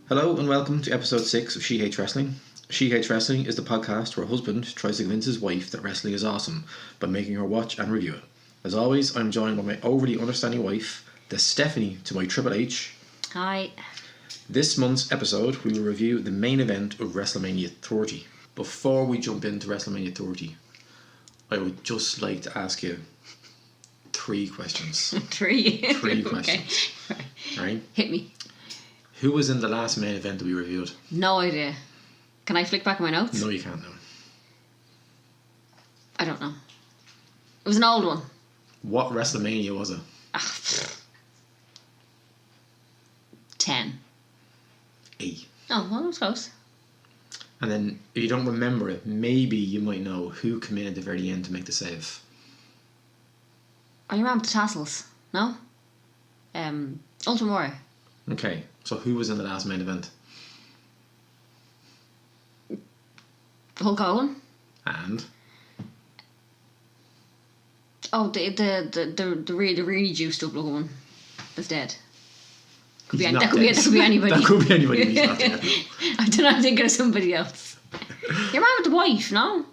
Hello and welcome to episode 6 of She Hates Wrestling. She Hates Wrestling is the podcast where a husband tries to convince his wife that wrestling is awesome by making her watch and review it. As always, I'm joined by my overly understanding wife, the Stephanie to my Triple H. Hi. This month's episode, we will review the main event of WrestleMania 30. Before we jump into WrestleMania 30, I would just like to ask you 3 questions. Three questions. Okay. Right? Hit me. Who was in the last main event that we reviewed? No idea. Can I flick back my notes? No, you can't know. I don't know. It was an old one. What WrestleMania was it? 10. 8. Oh, well, that was close. And then, if you don't remember it, maybe you might know who came in at the very end to make the save. Are you around with the tassels? No? Ultimate Warrior. Okay, so who was in the last main event? Hulk Hogan. And? Oh, the really juiced up looking one that's dead. That could be anybody. That could be anybody. He's not dead. I don't know, I'm thinking of somebody else. Your man with the wife, no?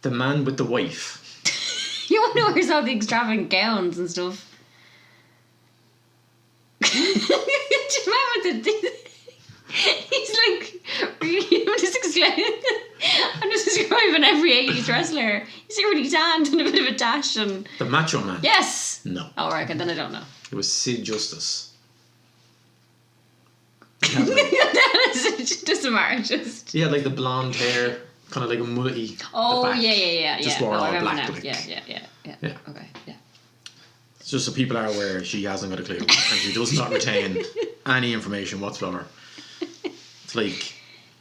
The man with the wife. You wonder where's all the extravagant gowns and stuff. Just remember that he's like really. I'm just describing every 80s wrestler. He's really tanned and a bit of a dash and. The Macho Man. Yes. No. Oh, right. Then I don't know. It was Sid Justice. It doesn't matter. Just. He had like the blonde hair, kind of like a mullety. Oh yeah. Just wore all black. Now. Like. Yeah. Yeah. Okay. Yeah. Just so people are aware, she hasn't got a clue, and she does not retain any information whatsoever. It's like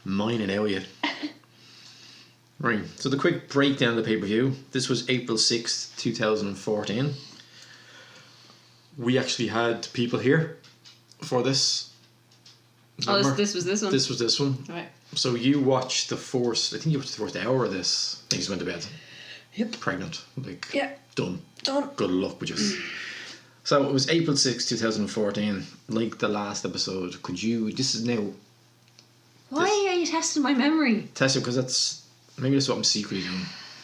mining out yet. Right, so the quick breakdown of the pay-per-view. This was April 6th, 2014. We actually had people here for this. Remember? Oh, this was this one? This was this one. Right. So you watched the first hour of this. I think you went to bed. Yep. Pregnant. Like, yeah. Done. Done. Good luck with you. So it was April 6, 2014. Like the last episode, this is now... Why are you testing my memory? Test it, because maybe that's what I'm secretly doing.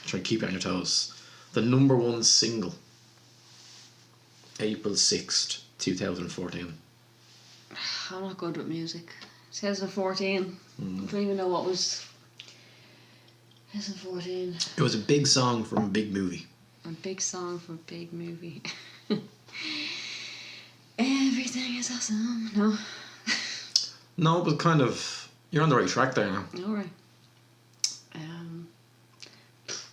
Try to keep it on your toes. The number 1 single. April 6th, 2014. I'm not good with music. 2014. I don't even know what was... 2014. It was a big song from a big movie. A big song from a big movie. Everything is awesome. No. No, but kind of... You're on the right track there now. Alright.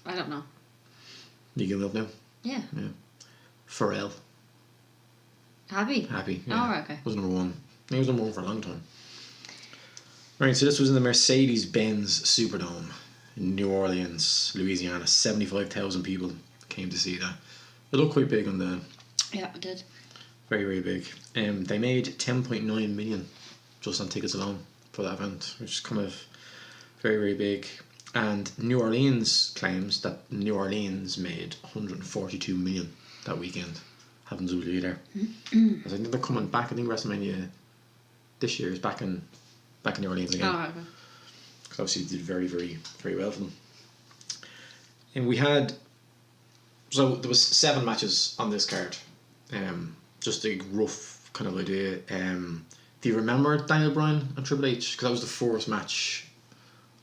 I don't know. You give it up now? Yeah. Pharrell. Happy? Yeah. Oh, right, okay. Was number 1. He was number 1 for a long time. Right, so this was in the Mercedes-Benz Superdome in New Orleans, Louisiana. 75,000 people came to see that. It looked quite big on the... Yeah, it did. Very, very big. They made 10.9 million just on tickets alone for that event, which is kind of very, very big. And New Orleans claims that New Orleans made 142 million that weekend. Having to do there. I think they're coming back. I think WrestleMania this year is back in New Orleans again. Oh, right, okay. Because obviously they did very, very, very well for them. And we had... So there was 7 matches on this card. Just a rough kind of idea. Do you remember Daniel Bryan and Triple H? Because that was the first match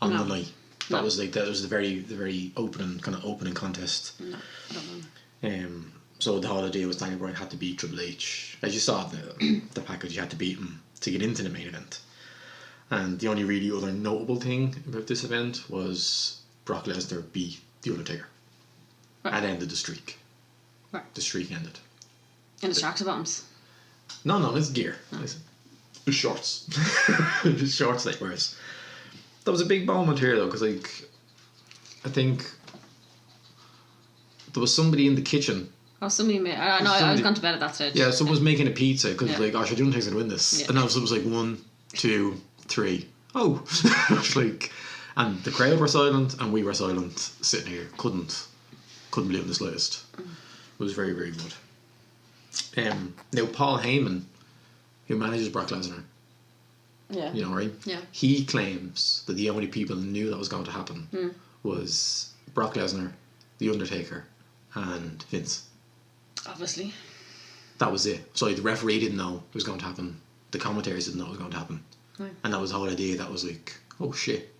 on the night. That was the very opening contest. No, I don't know. So the whole idea was Daniel Bryan had to beat Triple H. As you saw the package, you had to beat him to get into the main event. And the only really other notable thing about this event was Brock Lesnar beat The Undertaker. Right. And ended the streak. Right. The streak ended. And the tractor bottoms? No, it's gear. Oh. It's shorts. It's shorts that he wears. That was a big moment here though, because I think there was somebody in the kitchen. Oh, somebody made... I was going to bed at that stage. Yeah, someone was making a pizza because The Undertaker's going to win this. Yeah. And now it was like 1, 2, 3. Oh! And the crowd were silent and we were silent sitting here. Couldn't believe it in the slightest. It was very, very good. Now Paul Heyman, who manages Brock Lesnar, Yeah. You know, right? Yeah. He claims that the only people who knew that was going to happen was Brock Lesnar, The Undertaker, and Vince. Obviously. That was it. So the referee didn't know it was going to happen. The commentators didn't know it was going to happen. Right. And that was the whole idea. That was like, oh shit,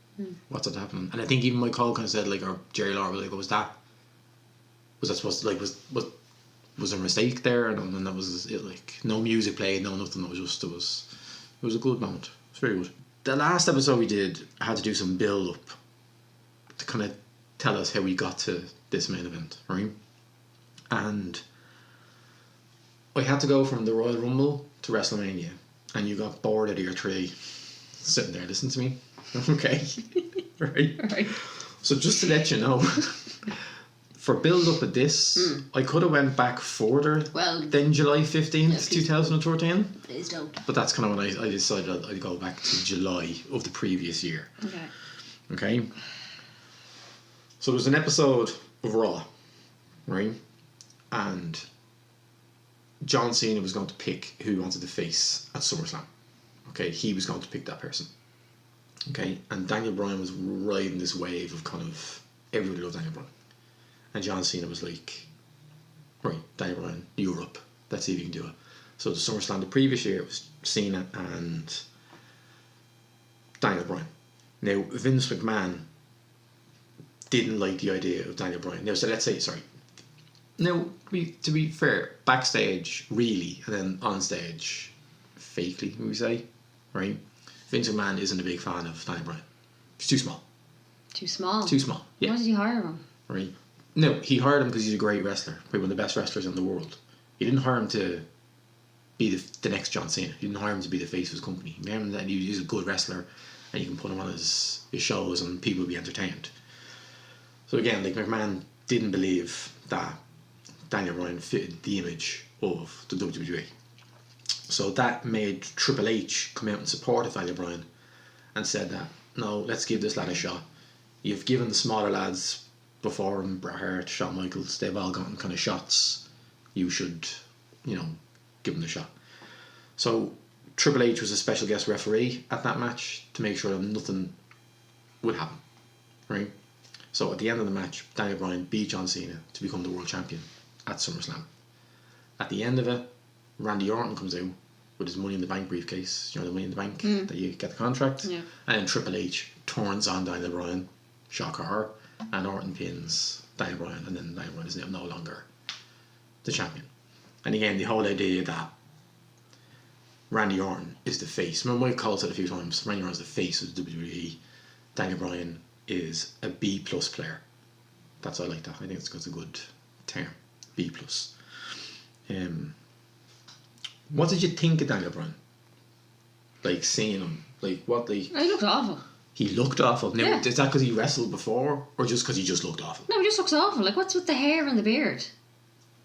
what's that happening? And I think even Mike Cole kind of said, like, or Jerry Lawler was like, was that supposed to, like, was there a mistake there? And that was it. Like, no music played, no nothing. It was a good moment. It was very good. The last episode we did had to do some build up to kind of tell us how we got to this main event, right? And I had to go from the Royal Rumble to WrestleMania, and you got bored out of your tree sitting there listening to me. Okay. Right. So just to let you know, for build up of this, I could have went back further than July 15th, 2013. Please don't. But that's kind of when I decided I'd go back to July of the previous year. Okay. So there was an episode of Raw, right? And John Cena was going to pick who he wanted to face at SummerSlam. Okay, he was going to pick that person. Okay, and Daniel Bryan was riding this wave of kind of everybody loved Daniel Bryan. And John Cena was like, right, Daniel Bryan, Europe, let's see if you can do it. So the SummerSlam the previous year, it was Cena and Daniel Bryan. Now, Vince McMahon didn't like the idea of Daniel Bryan. Now, so let's say, sorry. Now, to be fair, backstage, really, and then on stage, fakely, we say, right? Vince McMahon isn't a big fan of Daniel Bryan. He's too small. Too small? Too small, yeah. Why did he hire him? Right. No, he hired him because he's a great wrestler, probably one of the best wrestlers in the world. He didn't hire him to be the next John Cena. He didn't hire him to be the face of his company. He hired him that he's a good wrestler, and you can put him on his shows and people will be entertained. So again, like, McMahon didn't believe that Daniel Bryan fitted the image of the WWE. So that made Triple H come out in support of Daniel Bryan and said that, no, let's give this lad a shot. You've given the smaller lads before him, Bret Hart, Shawn Michaels, they've all gotten kind of shots. You should, give them the shot. So Triple H was a special guest referee at that match to make sure that nothing would happen, right? So at the end of the match, Daniel Bryan beat John Cena to become the world champion at SummerSlam. At the end of it, Randy Orton comes out with his Money in the Bank briefcase. You know, the Money in the Bank that you get the contract. Yeah. And then Triple H turns on Daniel Bryan, shock horror, and Orton pins Daniel Bryan, and then Daniel Bryan is now no longer the champion. And again, the whole idea that Randy Orton is the face. Remember, Mike Cole said a few times, Randy Orton is the face of the WWE. Daniel Bryan is a B+ player. I like that. I think it's a good term, B+. What did you think of Daniel Bryan? Like, seeing him, like, what, like... He looked awful. He looked awful. Now, is that because he wrestled before, or just because he just looked awful? No, he just looks awful. Like, what's with the hair and the beard?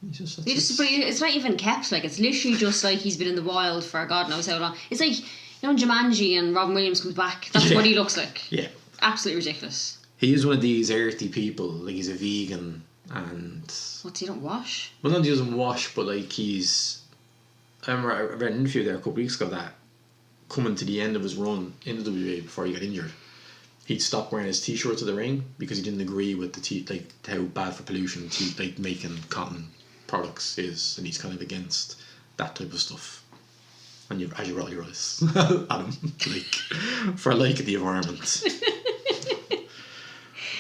But it's not even kept. Like, it's literally just like he's been in the wild for God knows how long. It's like, Jumanji and Robin Williams comes back. That's what he looks like. Yeah. Absolutely ridiculous. He is one of these earthy people. Like, he's a vegan and... What, he don't wash? Well, not he doesn't wash, but like he's... I remember I read an interview there a couple of weeks ago that coming to the end of his run in the WWE before he got injured, he'd stopped wearing his t-shirts to the ring because he didn't agree with how bad for pollution making cotton products is, and he's kind of against that type of stuff. And as you roll your eyes at him, for the environment.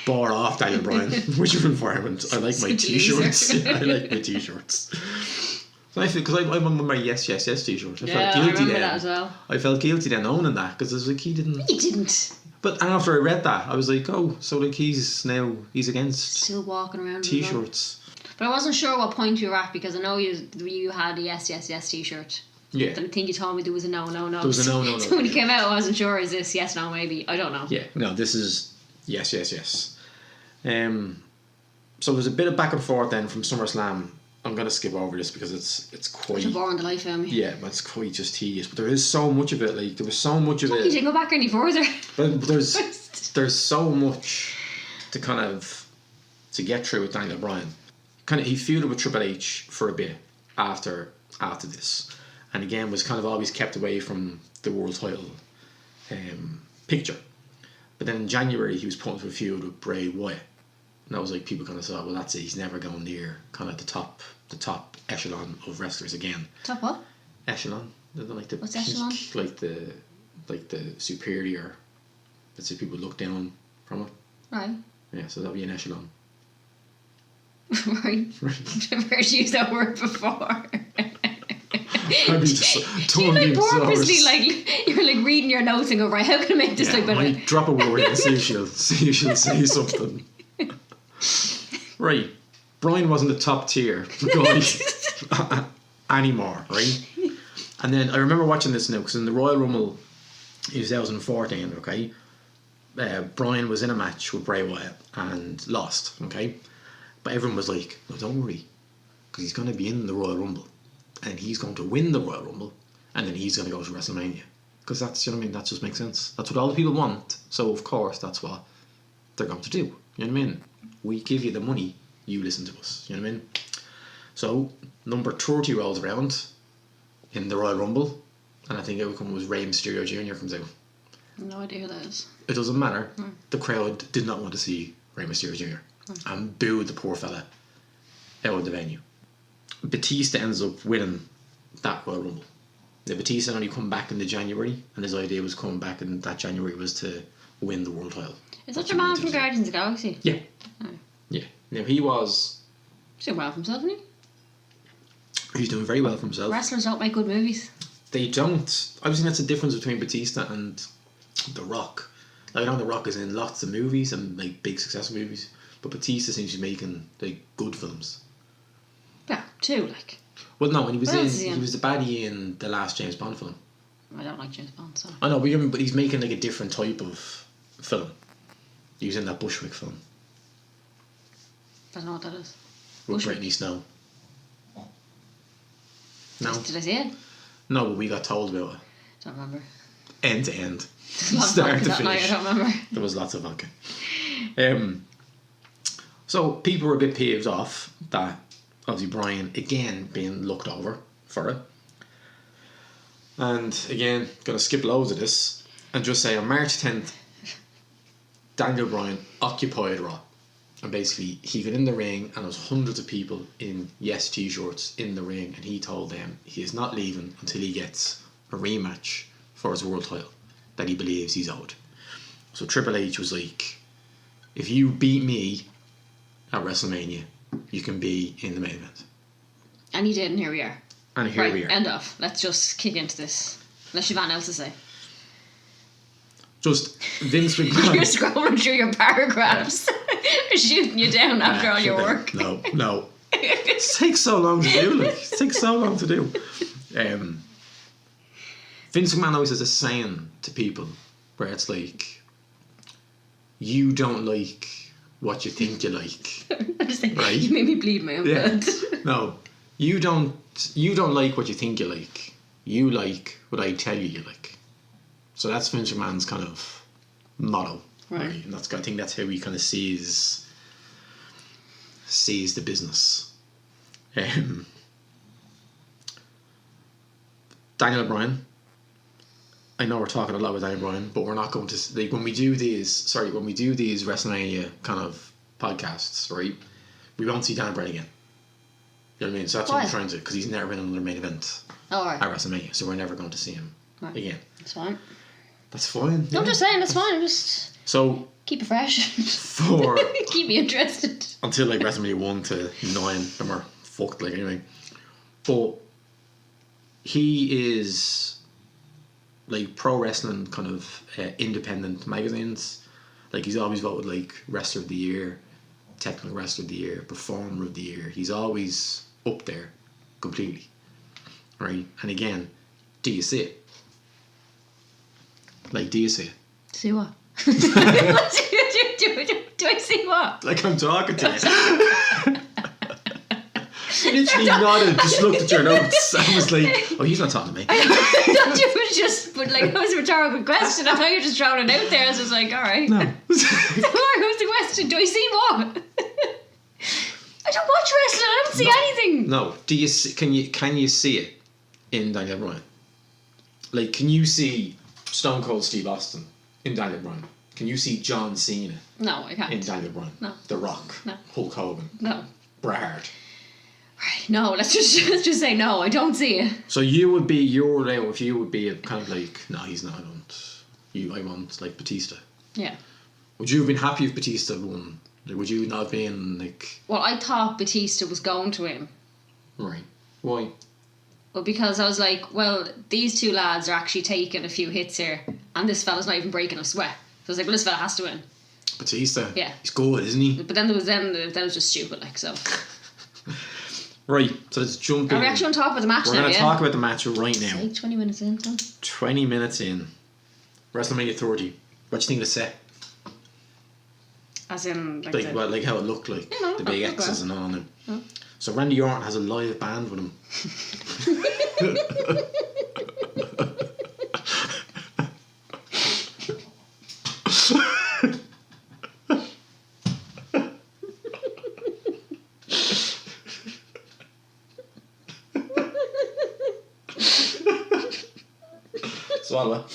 Bar off, Daniel Bryan. Which of environment? I like my t-shirts. I like my t-shirts. So I feel, because I'm on my yes t-shirt. I felt guilty then. That as well. I felt guilty then owning that because I was like, he didn't. He didn't. But after I read that, I was like, oh, so like he's against still walking around t-shirts. But I wasn't sure what point you were at because I know you had a yes t-shirt. Yeah. I think you told me there was a no. There was a no. So when it came out, I wasn't sure, is this yes, no, maybe? I don't know. Yeah, no, this is yes. So there's a bit of back and forth then from SummerSlam. I'm going to skip over this because it's quite... It's boring the life of me. Yeah, but it's quite just tedious. But there is so much of it. Like, there was so much of it... You didn't go back any further. But there's so much to to get through with Daniel Bryan. He feuded with Triple H for a bit after this. And again, was kind of always kept away from the world title. picture. But then in January he was put into a feud with Bray Wyatt. And that was like, people kind of thought, well, that's it, he's never going near kind of the top echelon of wrestlers again. Top what? Echelon. Like the What's peak, echelon? like the superior. Let's say people look down from it. Right. Yeah, so that'd be an echelon. Right. I've never heard you use that word before. I'd be just Do you like purposely like you're like reading your notes and go, right, how can I make this Yeah, like I better? might drop a word and see if she'll say something. Right. Brian wasn't the top tier guy anymore, right? And then I remember watching this now, because in the Royal Rumble in 2014, okay, Brian was in a match with Bray Wyatt and lost, okay? But everyone was like, no, don't worry, because he's going to be in the Royal Rumble and he's going to win the Royal Rumble and then he's going to go to WrestleMania. Because that's, you know what I mean, that just makes sense. That's what all the people want. So, of course, that's what they're going to do. You know what I mean? We give you the money, you listen to us. You know what I mean? So, number 30 rolls around in the Royal Rumble, and I think it was Rey Mysterio Jr. comes out. No idea who that is. It doesn't matter. The crowd did not want to see Rey Mysterio Jr. And booed the poor fella out of the venue. Batista ends up winning that Royal Rumble. The Batista only come back in the January, and his idea was coming back in that January was to win the world title. Is that your man from Guardians of the Galaxy? Yeah. Oh. Yeah. Now he was... He's doing well for himself, isn't he? He's doing very well for himself. Wrestlers don't make good movies. They don't. I think that's the difference between Batista and The Rock. Like, I know The Rock is in lots of movies and like big successful movies, but Batista seems to be making like good films. Yeah, two, like. Well, no, when he was What else is he in? he was the baddie in the last James Bond film. I don't like James Bond, so. I know, but he's making like a different type of film. He was in that Bushwick film I don't know what that is. with Bushwick? Brittany Snow. No, Did I see it? no, but we got told about it. Don't remember. End to end, There's a lot of start vodka to that night, finish. I don't remember. There was lots of vodka. So people were a bit peeved off that obviously Brian again being looked over for it. And again, gonna skip loads of this and just say on March 10th, Daniel Bryan occupied Raw. And basically he got in the ring and there was hundreds of people in Yes t-shirts in the ring, and he told them he is not leaving until he gets a rematch for his world title that he believes he's owed. So Triple H was like, if you beat me at WrestleMania, you can be in the main event. And he did, and here we are. And here right, we are. end off. Let's just kick into this. Unless you've anything else to say. Just Vince You're McMahon. scrolling through your paragraphs. Shooting you down after all your work. No. It takes so long to do. It takes so long to do. Vince McMahon always has a saying to people where it's like, you don't like what you think you like. I'm just saying, Right. you made me bleed my own blood. No, you don't like what you think you like. You like what I tell you like. So that's Vince McMahon's kind of motto. Right. And I think that's how he kind of sees the business. Daniel Bryan. I know we're talking a lot about Daniel Bryan, but we're not going to like when we do these WrestleMania kind of podcasts, right? We won't see Daniel Bryan again. You know what I mean? So that's what Why? I'm trying to, because he's never been on another main event Alright. at WrestleMania, so we're never going to see him again. That's fine. That's fine. I'm just saying, that's fine. Just So keep it fresh. for Keep me interested. until like WrestleMania 1 to 9, them are fucked like anyway. But he is like pro wrestling kind of independent magazines. Like he's always voted like Wrestler of the Year, Technical Wrestler of the Year, Performer of the Year. He's always up there completely. Right? And again, do you see it? Like, do you see it? See what? do I see what? Like I'm talking to you. You literally nodded, just looked at your notes. I was like, oh, he's not talking to me. I thought you were just, but like, that was a rhetorical question. I thought you were just throwing it out there. I was just like, alright. No. Who's the question? Do I see what? I don't watch wrestling. I don't see anything. No. Do you see, can you see it in Daniel Bryan? Like, can you see Stone Cold Steve Austin in Daniel Bryan? Can you see John Cena No, I can't. in Daniel Bryan? No. The Rock? No. Hulk Hogan? No. Bret Hart? Right, no, let's just say no. I don't see it. So you would be your now if you would be a kind of like, no, he's not. I want like Batista. Yeah. Would you have been happy if Batista won? Like, would you not have been like? Well, I thought Batista was going to win. Right. Why? Well, because I was like, well, these two lads are actually taking a few hits here, and this fella's not even breaking a sweat. So I was like, well, this fella has to win. Batista. Yeah. He's good, isn't he? But then that was just stupid, like so. Right, so let's jump in. Are we actually going to talk about the match We're now? going to talk about the match right now. Like 20 minutes in, Tom. 20 minutes in. WrestleMania 30. What do you think of the set? As in, like, Like how it looked like. You know, the big that looked X's and all on it. Oh. So Randy Orton has a live band with him. Swallow.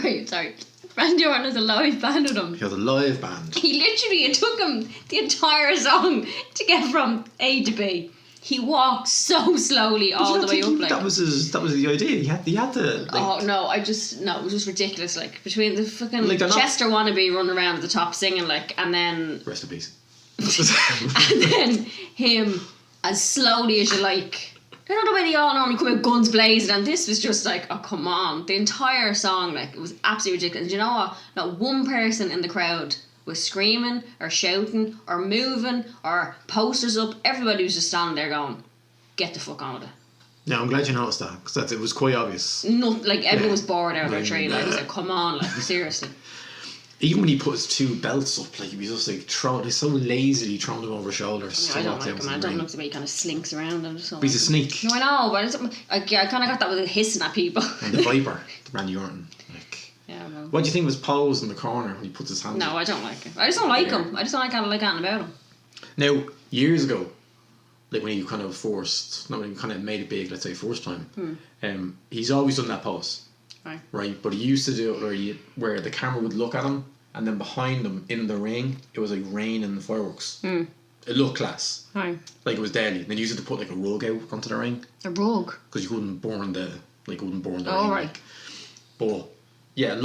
Right, sorry. Randy Orton has a live band with him. He has a live band. It took him the entire song to get from A to B. He walked so slowly all the way up. Like, that was the idea. He had to. Like, oh no, it was just ridiculous. Like between the fucking Like, Chester wannabe running around at the top singing, like, and then rest in peace. and then him as slowly as you like. You know the way they all normally come out guns blazing, and this was just like, oh come on. The entire song, like, it was absolutely ridiculous. And you know what? Not one person in the crowd was screaming or shouting or moving or posters up. Everybody was just standing there going, get the fuck on with it. Yeah, I'm glad you noticed that, because it was quite obvious. Not like everyone was bored out of their Like, tree. Like, I was like, come on, like, seriously. Even when he put his two belts up, like, he was just like he's so lazily throwing them over his shoulders. Yeah, I don't like him. I don't like the way he kind of slinks around. And just He's a sneak. No, I know, but I kind of got that with hissing at people. And the Viper, Randy Orton. Like, yeah, well. what do you think was Pose in the corner when he puts his hand No, up? I don't like him. I just don't like him. I just don't like anything about him. Now, years ago, like when he kind of when he kind of made it big, let's say first time, he's always done that pose. Right? But he used to do it where the camera would look at him, and then behind him in the ring, it was like rain and fireworks. It looked class. Right. Like it was deadly. Then he used to put like a rug out onto the ring. A rug? Because you couldn't burn the ring. Oh, right. Like. But yeah,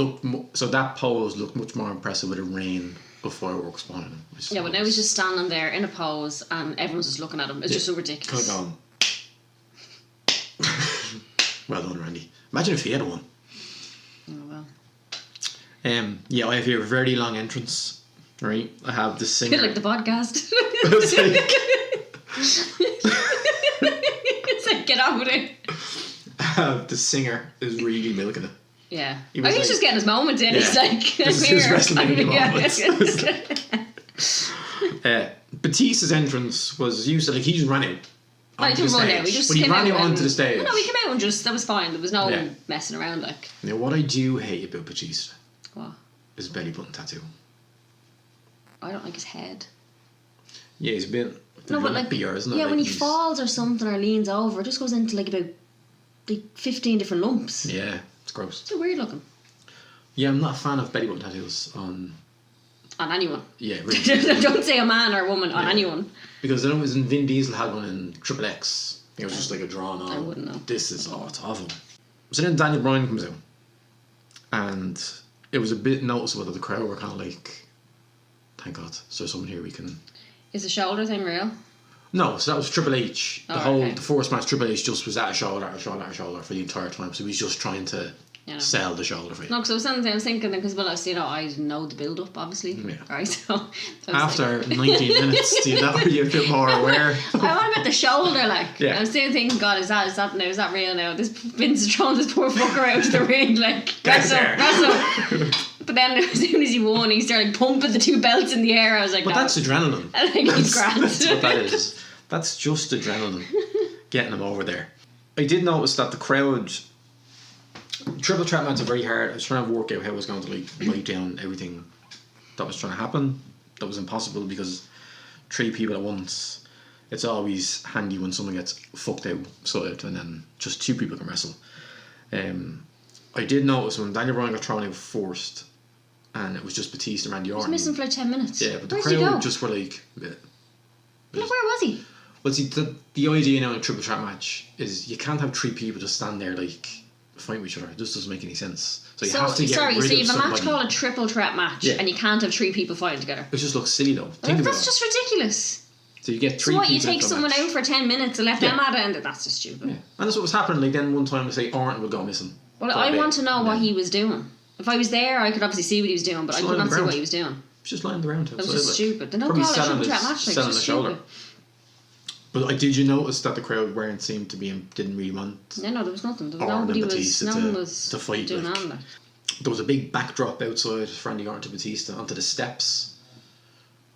so that pose looked much more impressive with a rain of fireworks behind him. Yeah, but now he's just standing there in a pose and everyone's just looking at him. It's just so ridiculous. Kind of going. Well done, Randy. Imagine if he had one. Oh, well. Yeah, I have here a very long entrance. Right, I have the singer. Like the podcast. It's like, get on with it. The singer is really milking it. Yeah. He I think he's just getting his moment in. Yeah. He's like, this is his WrestleMania moment. Batista's entrance was used to, like, he just ran out. He didn't run out. He just came out onto the stage. No, he came out and that was fine. There was no messing around, like. Now, what I do hate about Batista what? is a belly button tattoo. I don't like his head. Yeah, he's a bit lumpier, isn't it? Yeah, like when he falls or something or leans over, it just goes into like about 15 different lumps. Yeah, it's gross. It's weird looking. Yeah, I'm not a fan of belly button tattoos on anyone. Yeah, really. Don't say a man or a woman, on anyone. Because I know Vin Diesel had one in Triple X. It was just like a drawn on. I wouldn't know. This is it's awful. So then Daniel Bryan comes out, and it was a bit noticeable that the crowd were kind of like, thank God, so there's someone here we can. Is the shoulder thing real? No, so that was Triple H. The first match, Triple H just was at a shoulder for the entire time. So he was just trying to sell the shoulder for you. No, because I was thinking, because I know the build up, obviously. Yeah. Right, so after 19 minutes, do you know, are you a bit more aware? I want about the shoulder, like. Yeah. I was still thinking, God, is that real now? This Vince is throwing this poor fucker out to the ring, like, wrestle. But then as soon as he won, he started pumping the two belts in the air. I was like, but no. That's adrenaline. I think he's grand. That's what that is. That's just adrenaline getting him over there. I did notice that the crowd, triple threat match are very hard. I was trying to work out how I was going to like write down everything that was trying to happen. That was impossible because 3 people at once. it's always handy when someone gets fucked outside and then just 2 people can wrestle. I did notice when Daniel Bryan got thrown out first, and it was just Batista and Randy Orton. He was missing for like 10 minutes. Yeah, but the Where'd he crowd go? just were like... Yeah. Where was he? Well, see, the idea now in a triple threat match is you can't have 3 people just stand there like fighting with each other. It just doesn't make any sense. So you have to get rid of so you have a match somebody. called a triple threat match, Yeah. and you can't have 3 people fighting together. It just looks silly though. Think about That's it. just ridiculous. So you get 3 So what, people. you take into a someone match. out for 10 minutes and let them at it, and that's just stupid. Yeah. And that's what was happening. Like then one time, say Orton would go missing. Well, for a I bit, want to know and what then he was doing. If I was there, I could obviously see what he was doing, but I Just could lying on not the see what ground. he was doing. He was just lying around. That was just stupid. They don't Probably call it a triple selling threat his- match. Like, selling it's the just shoulder. stupid. But did you notice that the crowd weren't seemed to be didn't really want No, there was nothing. There was Orton and nobody was. Batista No one was to fight, doing like. on that. There was a big backdrop outside for Randy Orton to Batista onto the steps.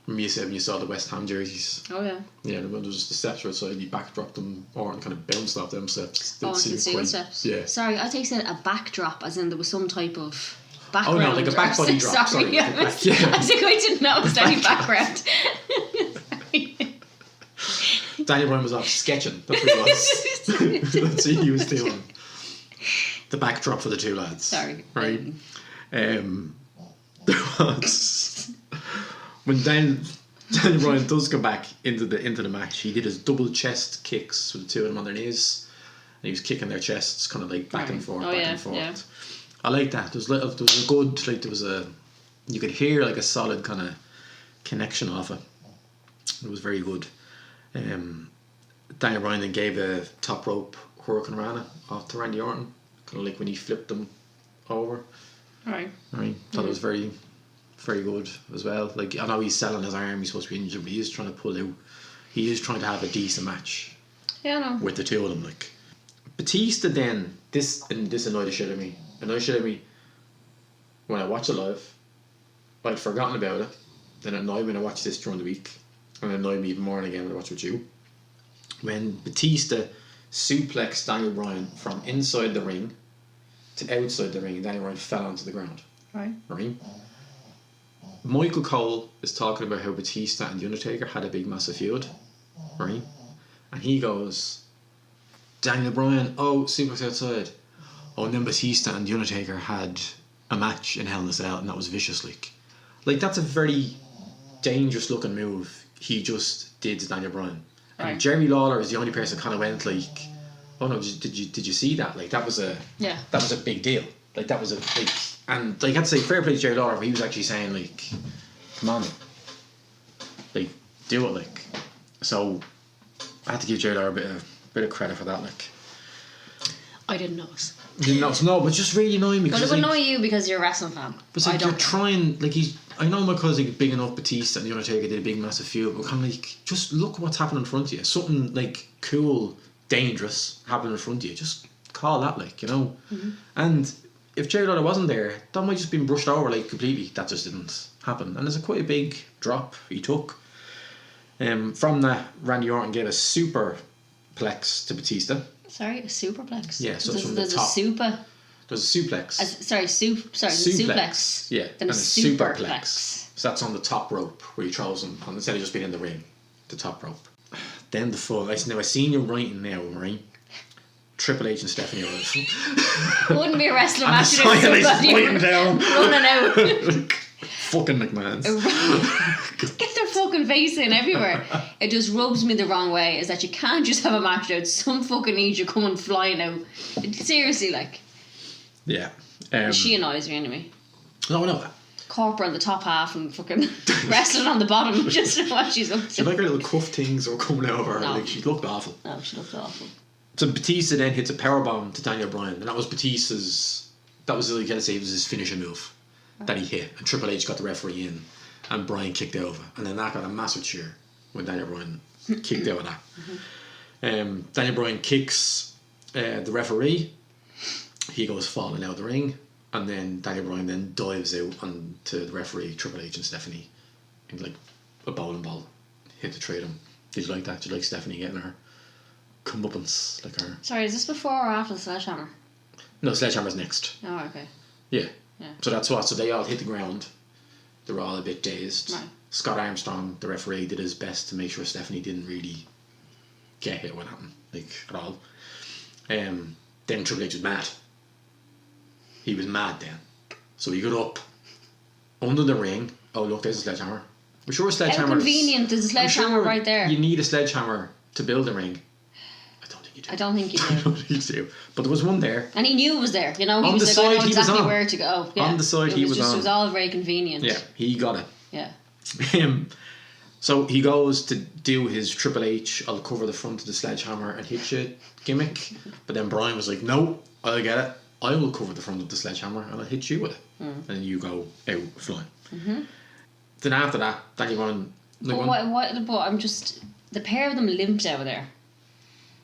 Remember you said when you saw the West Ham jerseys? Oh yeah. Yeah, there was just the steps outside. He backdropped them. Orton kind of bounced off them steps. Oh, It onto the seemed steel quite- steps. Yeah. Sorry, I think you said a backdrop, as in there was some type of Oh background. no, like a back body drop. Sorry, yeah, like a back- yeah. I think I didn't notice any background. Daniel Bryan was off sketching. That's what he was. That's what he was doing. The backdrop for the 2 lads. Sorry. Right. There was when Daniel Bryan does come back into the match. He did his double chest kicks with the 2 of them on their knees, and he was kicking their chests, kind of like back and forth, back and forth. Yeah. I like that. There was a good, like there was a, you could hear like a solid kind of connection off it. It was very good. Daniel Bryan then gave a top rope Hurricane Rana off to Randy Orton, kind of like when he flipped them over. Right. Right. Thought it was very, very good as well. Like I know he's selling his arm, he's supposed to be injured, but he is trying to pull out. He is trying to have a decent match Yeah, I know. with the 2 of them. Like Batista, then this annoyed the shit out of me. Annoyed the shit out of me when I watch it live. I'd forgotten about it. Then it annoyed me when I watched this during the week, and it annoyed me even more again when I watch with you. When Batista suplexed Daniel Bryan from inside the ring to outside the ring, and Daniel Bryan fell onto the ground. Right. Right. Michael Cole is talking about how Batista and The Undertaker had a big massive feud, right? And he goes, Daniel Bryan, oh, suplex outside. Oh, and then Batista and The Undertaker had a match in Hell in a Cell, and that was vicious. Like that's a very dangerous looking move he just did to Daniel Bryan. And Right. Jerry Lawler is the only person kind of went like, oh no, did you see that? Like that was a big deal. Like that was a big, and like I had to say fair play to Jerry Lawler, but he was actually saying like, come on, like do it, like. So I had to give Jerry Lawler a bit of credit for that, like. I didn't notice. Didn't know, no, but just really annoying me. Well, it Because would like, annoy you because you're a wrestling fan. but I like you're don't. trying, like I know because like big enough Batista and The Undertaker did a big massive feud, but kind of like just look what's happening in front of you. Something like cool, dangerous happening in front of you. Just call that, like, you know. Mm-hmm. And if Jerry Lawler wasn't there, that might just been brushed over like completely. That just didn't happen. And there's quite a big drop he took. From that, Randy Orton gave a superplex to Batista. Sorry, a superplex. Yeah, so it's from the there's top. a super. There's a suplex. Suplex. and Then a a superplex. So that's on the top rope where he throws him on, instead of just being in the ring, the top rope. Then the full. I seen you writing now, right? Triple H and Stephanie Owens. Wouldn't be a wrestling And the match without silence is somebody waiting down. running out. Fucking McMahons. Get their fucking face in everywhere. It just rubs me the wrong way. Is that you can't just have a match out. Some fucking ninja coming flying out. Seriously, like. Yeah. She annoys me anyway. No. Corporate on the top half and fucking wrestling on the bottom. Just know what she's up She to. like her little cuff things were coming out of her. No. Like she looked awful. No, she looked awful. So Batista then hits a powerbomb to Daniel Bryan, and that was Batista's. That was, like, it was his finishing move that he hit, and Triple H got the referee in, and Bryan kicked over, and then that got a massive cheer when Daniel Bryan kicked out of that. Daniel Bryan kicks the referee. He goes falling out of the ring, and then Daniel Bryan then dives out onto the referee, Triple H and Stephanie, and like a bowling ball hit the three of them. Did you like that? Did you like Stephanie getting her comeuppance, like her? Sorry, is this before or after the sledgehammer? No, Sledgehammer's next. Oh, okay. Yeah. Yeah. So that's what. So they all hit the ground. They were all a bit dazed. Right. Scott Armstrong, the referee, did his best to make sure Stephanie didn't really get hit with nothing, like, at all. Then Triple H was mad. He was mad then. So he got up under the ring. Oh, look, there's a sledgehammer. I'm sure a sledgehammer. How convenient, there's a sledgehammer right there. You need a sledgehammer to build a ring. I don't think you do. I don't think you do. But there was one there. And he knew it was there. You know, he on was the like, side, I know he was exactly on. where to go. Yeah. On the side, he was on. It was all very convenient. Yeah, he got it. Yeah. So he goes to do his Triple H, I'll cover the front of the sledgehammer and hit you gimmick. But then Brian was like, no, I'll get it. I will cover the front of the sledgehammer and I'll hit you with it. And then you go out flying. Then after that, Daniel Bryan... But I'm just... The pair of them limped out of there.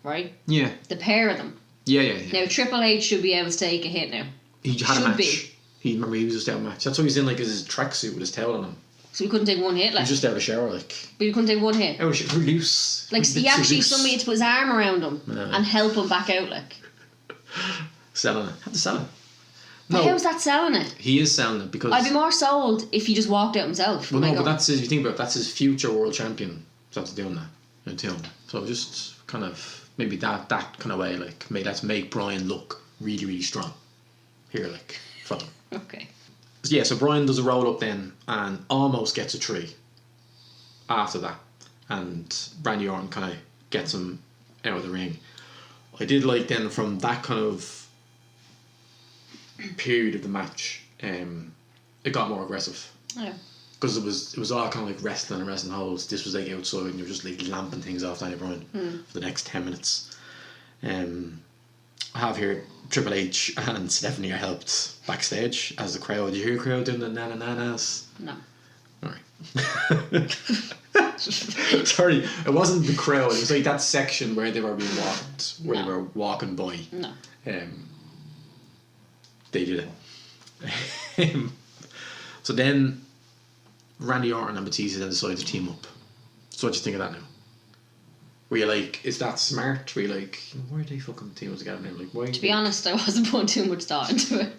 Right? Yeah. The pair of them. Yeah. Now, Triple H should be able to take a hit now. He had a match. Be. He was just out of a match. That's why he's in like his tracksuit with his towel on him. So he couldn't take one hit, like. He was just out of the shower, like. But he couldn't take one hit. Out of the shower, loose. Like, he actually, somebody had to put his arm around him and help him back out, like. Selling it. Had to sell it. But how's that selling it? He is selling it because... I'd be more sold if he just walked out himself. Well, no, but that's, if you think about it, that's his future world champion. So that's doing that. Until. So just kind of, maybe that kind of way, like, let's make Brian look really, really strong. Here, like, for them. Okay. Yeah, so Brian does a roll up then and almost gets a 3 after that. And Randy Orton kind of gets him out of the ring. I did like then from that kind of period of the match, it got more aggressive. Yeah. Because it was all kind of like wrestling and wrestling holds. This was like outside and you're just like lamping things off Daniel Bryan for the next 10 minutes. I have here Triple H and Stephanie are helped backstage as the crowd. You hear the crowd doing the na-na-na-nas? No. Alright. Sorry, it wasn't the crowd. It was like that section where they were being walked, where they were walking by. No. They did it. So then Randy Orton and Batista then decided to team up. So what do you think of that now? Were you like, is that smart? Were you like, why are they fucking teaming together now? Like, why? To be honest, I wasn't putting too much thought into it.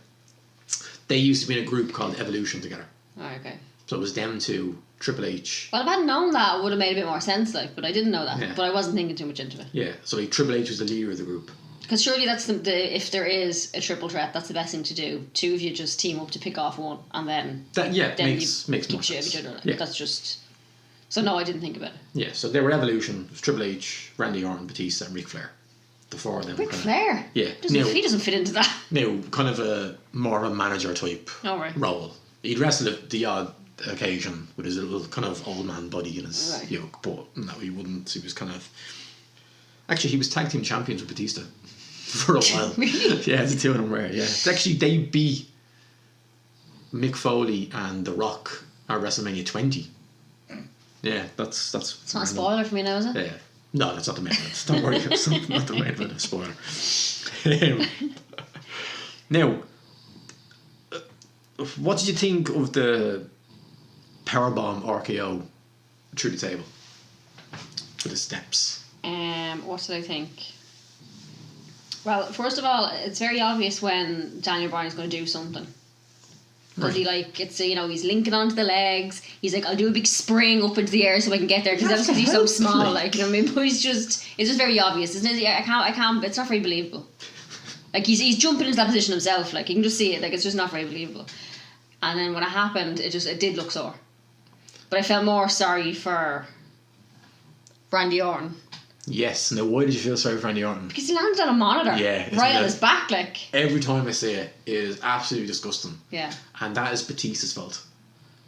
They used to be in a group called Evolution together. Oh, okay. So it was them two, Triple H. Well, if I hadn't known that, it would have made a bit more sense, like, but I didn't know that. Yeah. But I wasn't thinking too much into it. Yeah, so like Triple H was the leader of the group. Because surely that's the if there is a triple threat, that's the best thing to do. Two of you just team up to pick off one, and then makes more keep shit of sense. each other. Like. Yeah. That's just. So no, I didn't think about it. Yeah, so they were Evolution. It was Triple H, Randy Orton, Batista, and Ric Flair. The four of them. Ric Flair. Yeah. He doesn't fit into that. No, kind of a more of a manager type role. He'd wrestle the odd occasion with his little kind of old man body and his yoke, but no, he wouldn't. He was kind of. Actually, he was tag team champions with Batista for a while. Really? Yeah, the two of them were. Yeah, actually, they beat Mick Foley and The Rock at WrestleMania 20. Yeah, that's. It's not a spoiler for me now, is it? Yeah. No, that's not the main event. Don't worry, it's not the main event. Spoiler. Now, what did you think of the powerbomb RKO through the table for the steps? What did I think? Well, first of all, it's very obvious when Daniel Bryan is going to do something. Because he's linking onto the legs. He's like, I'll do a big spring up into the air so I can get there. Because he's so small, like, you know what I mean? But it's just very obvious, isn't it? I can't. It's not very believable. Like he's jumping into that position himself. Like you can just see it. Like it's just not very believable. And then when it happened, it did look sore. But I felt more sorry for Randy Orton. Yes. Now, why did you feel sorry for Randy Orton? Because he landed on a monitor. Yeah. Right on his back, like. Every time I see it, it is absolutely disgusting. Yeah. And that is Batista's fault.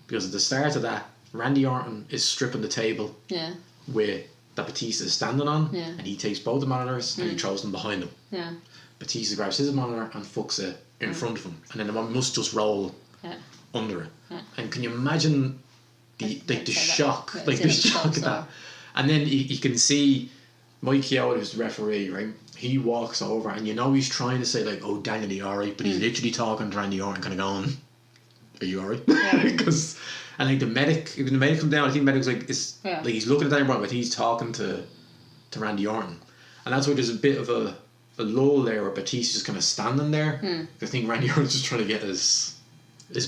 Because at the start of that, Randy Orton is stripping the table. Yeah. With that Batista is standing on. Yeah. And he takes both the monitors and he throws them behind him. Yeah. Batista grabs his monitor and fucks it in front of him. And then the one must just roll under it. Yeah. And can you imagine the shock? Like the shock at that. And then you can see Mike Chioda, who's the referee, right? He walks over and you know he's trying to say like, oh Daniel, are you alright? But he's literally talking to Randy Orton kind of going, are you alright? Because and like the medic comes down, I think the medic's like, like he's looking at Daniel Bryan but he's talking to Randy Orton. And that's why there's a bit of a lull there where Batista's just kind of standing there. I think Randy Orton's just trying to get his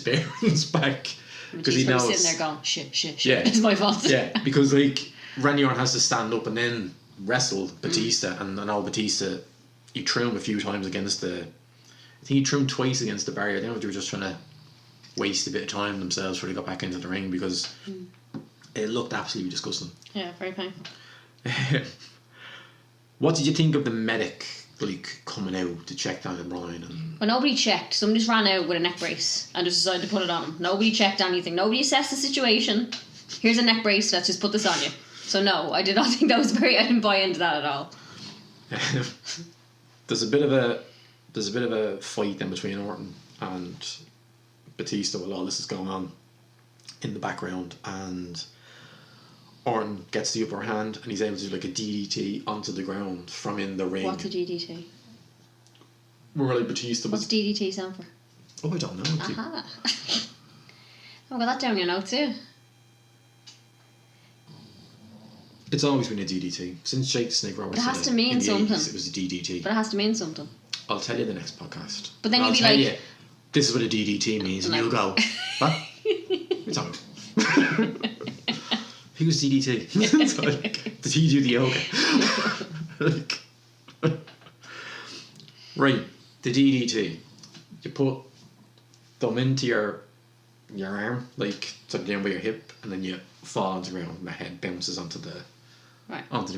bearings back. Because he knows sitting there going, shit, it's my fault. Yeah, because like Randy Orton has to stand up and then wrestled Batista, and I know Batista, he threw him a few times against the. I think he threw him twice against the barrier. I don't know if they were just trying to waste a bit of time themselves before they got back into the ring, because it looked absolutely disgusting. Yeah, very painful. What did you think of the medic coming out to check Daniel Bryan? And Well, nobody checked. Somebody just ran out with a neck brace and just decided to put it on him. Nobody checked anything. Nobody assessed the situation. Here's a neck brace. Let's just put this on you. So no, I did not think that was I didn't buy into that at all. There's a bit of a fight in between Orton and Batista while all this is going on in the background, and Orton gets the upper hand and he's able to do like a DDT onto the ground from in the ring. What's a DDT? Where like Batista was. What's DDT stand for? Oh, I don't know. Aha. I've got that down your notes too. It's always been a DDT since Jake the Snake Roberts. It has to mean in the something. 80s, it was a DDT. But it has to mean something. I'll tell you the next podcast. But then I'll you'd be tell like, you, this is what a DDT means, and like- you'll go, what? What's on? Who's DDT? It's like, did he do the yoga? Right, the DDT. You put them into your arm, like sort of down by your hip, and then you fall onto the ground, and the head bounces onto the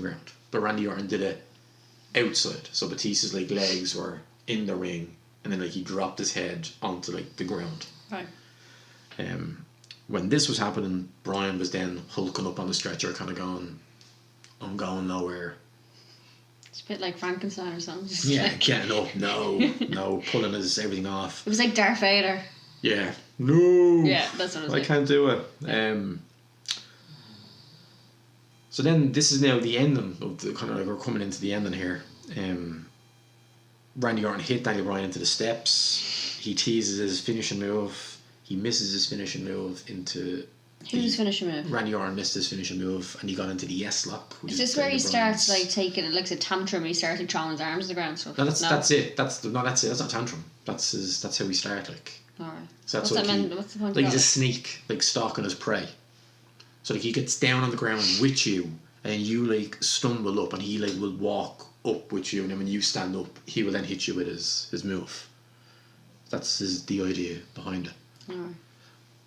ground. But Randy Orton did it outside, so Batista's like legs were in the ring, and then like he dropped his head onto like the ground. Right. When this was happening, Bryan was then hulking up on the stretcher, kind of going, I'm going nowhere. It's a bit like Frankenstein or something. Just Yeah, like- getting up, no, pulling his everything off. It was like Darth Vader. Yeah, no. Yeah, that's what it was I like. can't do it. So then this is now the ending of the kind of like we're coming into the ending here. Randy Orton hit Daniel Bryan into the steps. He teases his finishing move. He misses his finishing move into. Who's finishing move? Randy Orton missed his finishing move, and he got into the yes lock. Is this where he starts like taking it like a tantrum and he starts like throwing his arms to the ground? So No, that's it. That's it. That's not tantrum. That's how we start. Like. Alright. So that's What's what that he, mean? What's the point like of he's a that? snake, like stalking his prey. So like he gets down on the ground with you, and you like stumble up, and he like will walk up with you, and then when you stand up, he will then hit you with his move. That's the idea behind it. Alright.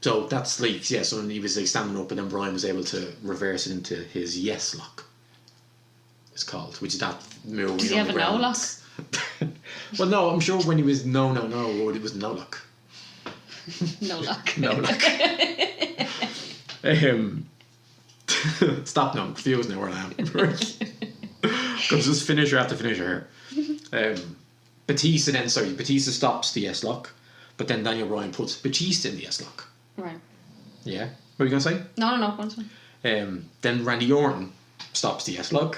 So that's like, yeah, so when he was like standing up, and then Bryan was able to reverse it into his yes lock. It's called, which is that move. Does he have a no lock? Well, no, I'm sure when he was no, it was no lock. No lock. No lock. Stop now, I'm confused now where I am. Because just finisher after finisher here. Batista stops the S lock, but then Daniel Bryan puts Batista in the S lock. Right. Yeah. What are you going to say? No, that's fine. Then Randy Orton stops the S lock,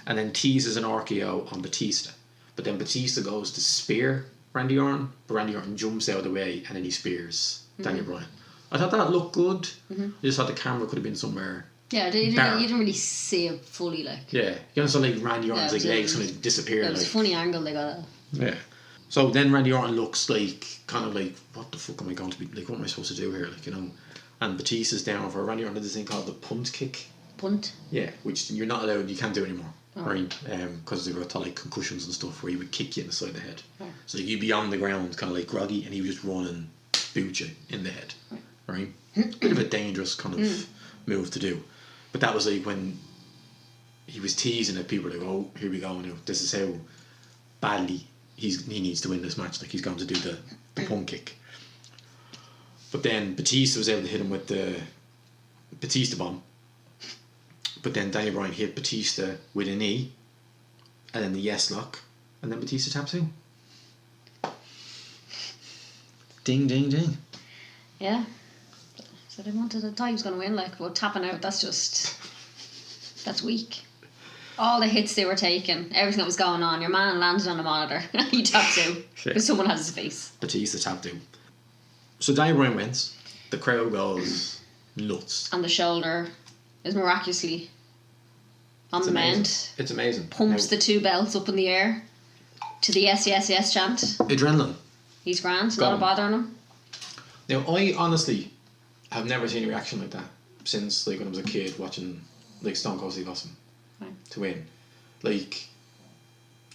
and then teases an RKO on Batista. But then Batista goes to spear Randy Orton, but Randy Orton jumps out of the way, and then he spears Daniel Bryan. I thought that looked good. I just thought the camera could have been somewhere. Yeah, you didn't really see it fully, like. Yeah, you know, so like Randy Orton's like Yeah, legs kind of disappear. It was Like, a funny angle they got. yeah. So then Randy Orton looks like kind of like, what the fuck am I going to be like? What am I supposed to do here? Like, you know, and Batista's down for Randy Orton did this thing called the punt kick. Punt. Yeah, which you're not allowed. You can't do anymore, Oh. right? Because they've got like concussions and stuff where he would kick you in the side of the head. Oh. So you'd be on the ground, kind of like groggy, and he would just run and boot you in the head, right? Bit of a dangerous kind of move to do, but that was like when he was teasing it. People were like, "Oh, here we go! Now this is how badly he needs to win this match. Like he's going to do the punt kick." But then Batista was able to hit him with the Batista bomb. But then Daniel Bryan hit Batista with a knee, and then the yes lock, and then Batista taps in. Ding, ding, ding. Yeah. So they wanted to thought he was going to win, like, but tapping out, that's weak. All the hits they were taking, everything that was going on, your man landed on a monitor, he tapped out, because someone has his face. Batista tapped in. So Daniel Bryan wins. The crowd goes nuts. And the shoulder is miraculously on the mend. It's amazing. Pumps the two belts up in the air to the yes, yes, yes chant. Adrenaline. He's grand, Gone. not a bother on him. Now, I honestly have never seen a reaction like that since like when I was a kid watching like Stone Cold Steve Austin Right. to win. Like,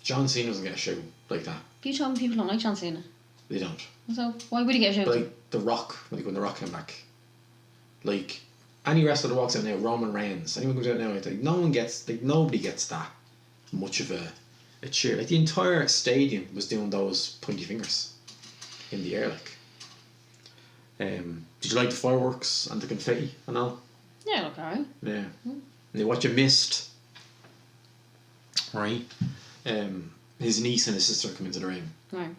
John Cena doesn't get a shout like that. You told me people don't like John Cena. They don't. So why would he get a shout? But like The Rock, like when The Rock came back, like any wrestler that walks out now, Roman Reigns, anyone comes out now, like nobody gets that much of a cheer. Like the entire stadium was doing those pointy fingers in the air. Like, did you like the fireworks and the confetti and all? Yeah, look alright. Yeah. And what you missed, right? His niece and his sister come into the ring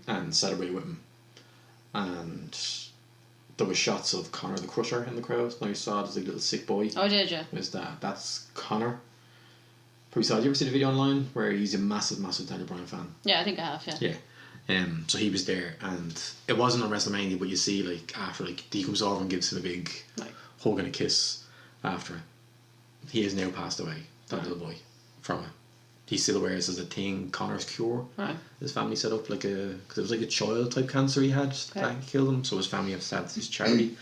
and celebrate with him, and there was shots of Connor the Crusher in the crowd. Now you saw there's like a little sick boy. Oh, did you? That's Connor. Probably saw. Did you ever see the video online where he's a massive Daniel Bryan fan? Yeah, I think I have. Yeah. Yeah. So he was there, and it wasn't on WrestleMania, but you see like after he comes over and gives him a big hug and a kiss after. He has now passed away. That little boy from it. He still wears as a thing Connor's cure. Right. His family set up because it was like a child type cancer he had that killed him. So his family have started his charity,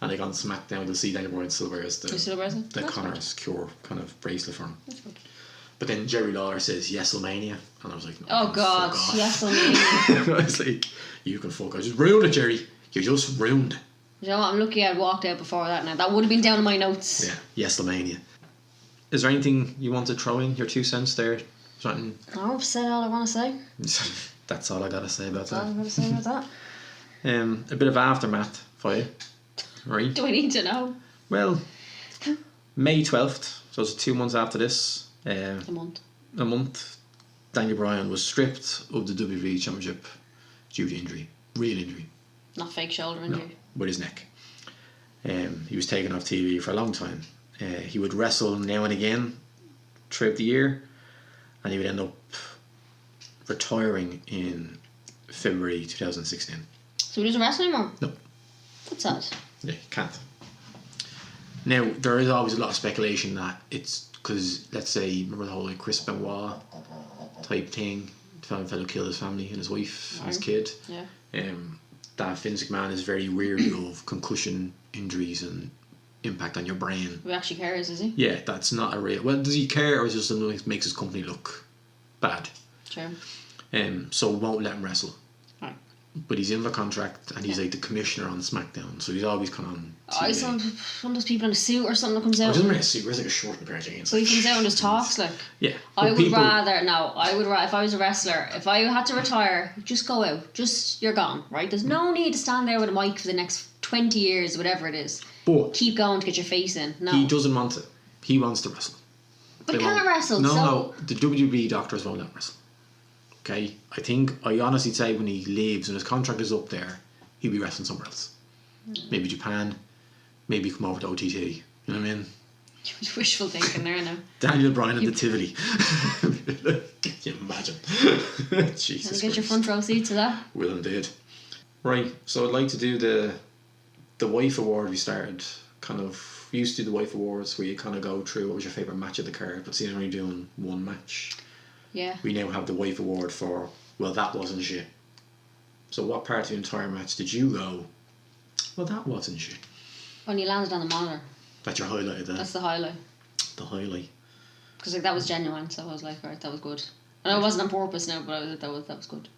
and like on SmackDown they'll see Daniel Bryan still wears the Connor's cure kind of bracelet for him. That's good. But then Jerry Lawler says Yeselmania, and I was like, no, oh God, Yeselmania. I was like, you can fuck off. Just ruined it, Jerry. You just ruined it. You know what? I'm lucky I walked out before that. Now that would have been down in my notes. Yeah, Yeselmania. Is there anything you want to throw in? Your 2 cents there? Something? No, I've said all I want to say. That's all I gotta say about That's all I'm going to say about that. A bit of aftermath for you, right? Do I need to know? Well, May 12th, so it's 2 months after this. A month. Daniel Bryan was stripped of the WWE Championship due to injury, real injury. Not fake shoulder injury. No, with his neck. He was taken off TV for a long time. He would wrestle now and again throughout the year, and he would end up retiring in February 2016. So he doesn't wrestle anymore? No. That's sad. Yeah, he can't. Now, there is always a lot of speculation that it's because, let's say, remember the whole like Chris Benoit type thing? The fellow killed his family and his wife and his kid. Yeah. That Vince McMahon is very weary of concussion injuries and impact on your brain. Who actually cares, is he? Yeah, that's not a real... Well, does he care, or is it just something that makes his company look bad? Sure. So won't let him wrestle. Right. But he's in the contract, and he's like the commissioner on SmackDown, so he's always kind of on TV. He's one of those people in a suit or something that comes out. He doesn't wear a suit, he wears like a short pair of jeans. So he comes out and just talks like... Yeah. I would rather, if I was a wrestler, if I had to retire, just go out. Just, you're gone, right? There's no need to stand there with a mic for the next 20 years, whatever it is. But keep going to get your face in. No. He doesn't want to. He wants to wrestle. But he can't wrestle. No. The WWE doctors won't let him wrestle. Okay? I honestly say when he leaves and his contract is up there, he'll be wrestling somewhere else. Maybe Japan. Maybe come over to OTT. You know what I mean? Wishful thinking there now. Daniel Bryan and the Tivoli. Can you imagine? Jesus Can you get your front row seat to that? Will indeed. Right, so I'd like to do the wife award we started. We used to do the wife awards where you kind of go through what was your favourite match of the card, but seeing we're only doing one match. Yeah. We now have the wife award for, well, that wasn't shit. So what part of the entire match did you go, well, that wasn't shit? When you landed on the monitor. That's your highlight of that? That's the highlight. The highlight. Because that was genuine, so I was like, alright, that was good. And it wasn't on purpose now, but that was good.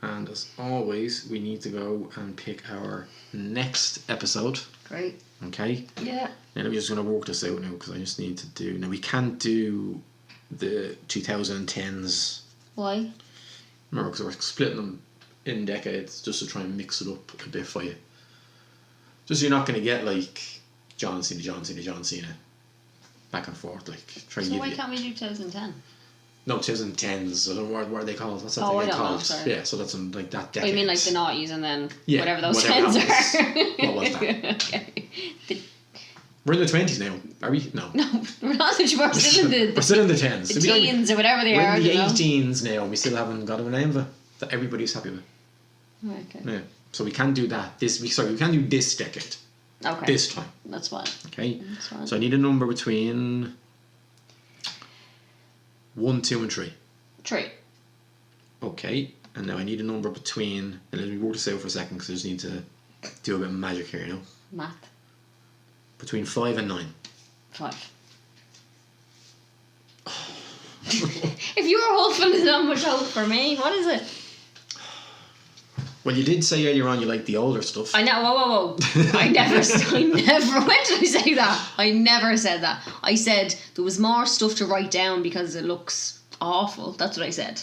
And as always, we need to go and pick our next episode. Great. Okay? Yeah. And I'm just going to work this out now because I just need to do... Now, we can't do the 2010s. Why? Remember, because we're splitting them in decades just to try and mix it up a bit for you. Just so you're not going to get like John Cena back and forth. Like, so why can't we do 2010? No, 2010s. I don't know what are they called? What's that thing they called? Sorry. Yeah, so that's in like that decade. Oh, you mean like the noughties and then whatever those tens are? What was that? Okay. We're in the 20s now, are we? No. No, we're not. We're still in the... We're still in the 10s. The teens or whatever they are. We're in the 18s now and we still haven't got a name of it that everybody's happy with. Okay. Yeah. So we can't do that. We can't do this decade. Okay. This time. That's fine. Okay. That's fine. So I need a number between 1, 2 and 3. 3. Okay. And now I need a number between, and let me work this out for a second because I just need to do a bit of magic here, you know. Math. Between 5 and 9. 5. If you were hopeful, there's not much hope for me. What is it? Well, you did say earlier on you like the older stuff. I know. Whoa. I never. When did I say that? I never said that. I said there was more stuff to write down because it looks awful. That's what I said.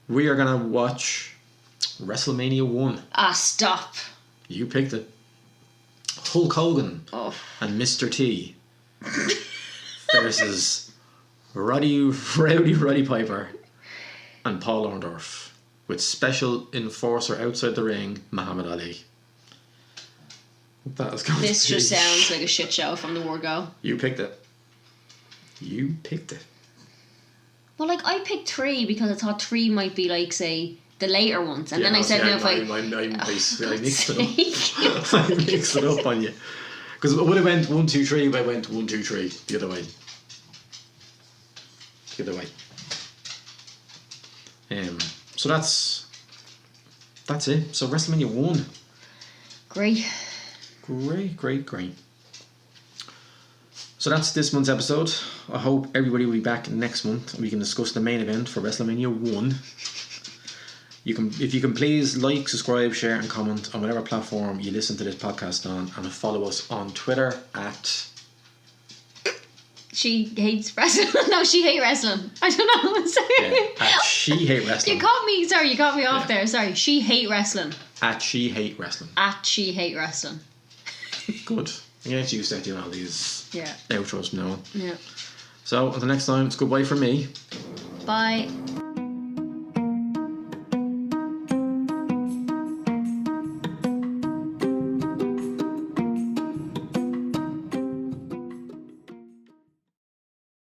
We are going to watch WrestleMania 1. Ah, stop. You picked it. Hulk Hogan and Mr. T versus Rowdy Piper and Paul Orndorff with special enforcer outside the ring, Muhammad Ali. That is going This to be... just sounds like a shit show from the word go. You picked it. Well, like, I picked 3 because I thought 3 might be like, say, the later ones, and then I said, I mixed it up. I mixed it up on you because it would have went 1, 2, 3, but I went 1, 2, 3 the other way. So that's it. So WrestleMania 1. Great. So that's this month's episode. I hope everybody will be back next month and we can discuss the main event for WrestleMania 1. If you can please like, subscribe, share and comment on whatever platform you listen to this podcast on, and follow us on Twitter at... She hates wrestling. No, she hate wrestling. I don't know. Sorry. At She Hate Wrestling. You caught me off there. Sorry. She hate wrestling. At She Hate Wrestling. At She hate wrestling. Good. Yeah, it's used to doing all these outros from now on. Yeah. So until next time, it's goodbye from me. Bye.